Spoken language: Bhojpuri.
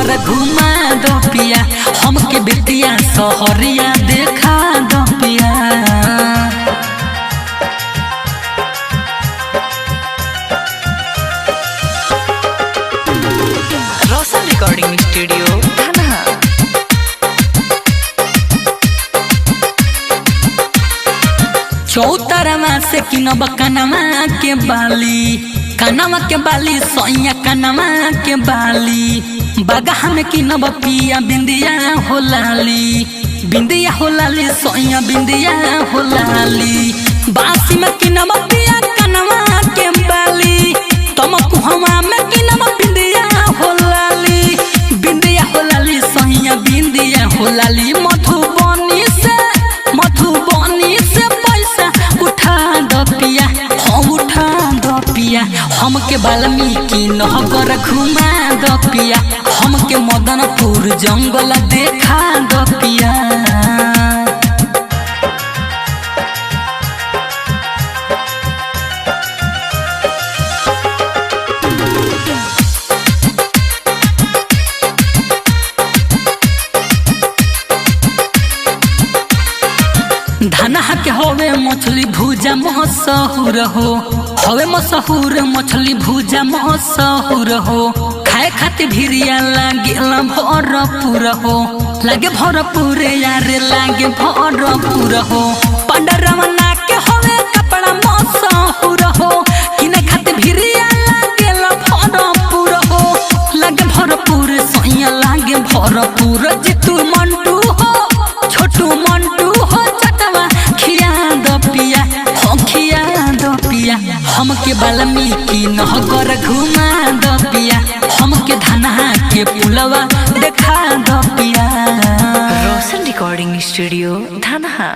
नहगर घुमा दो पिया, हमके बेतिया सहरिया देखा दो पिया। रोशन रिकॉर्डिंग स्टूडियो धनहा। चौतरवा से किनब कनमा के बाली, कनमा के बाली सोया कनमा के बाली। बगहा में किनब पिया बिंदिया हो लाली, बिंदिया हो लाली सोया बिंदिया हो लाली। बासी में किनब पिया कनमा के बाली, तमकुहवा में किनब बिंदिया हो लाली, बिंदिया हो लाली सोया बिंदिया हो लाली। मधुबनी से पैसा उठा दो पिया, हम उठा दो पिया। हमके वाल्मीकि नहगर घुमा दो पिया, हमके मदनपुर जंगल देखा दो पिया। धनहा के होवे मछली भूजा मशहूर हो, हवे मशहूर मछली भूजा मशहूर हो। खाए खातिर भिरिया लागेला भरपूर हो, लागे भरपूर यारे लागे भरपूर हो। पंडरवना के होवे कपड़ा मशहूर हो, किने खातिर भिरिया लागेला भरपूर हो, लागे भरपूर सोया लागे भरपूर। जितू मंटू हो छोटू मंटू हो चटवा खिया दो पिया, हो खिया दो पिया। हमके वाल्मीकि नहगर घुमा दो पिया, हमके धनहा के पुलवा देखा दो पिया। रोशन रिकॉर्डिंग स्टूडियो धनहा।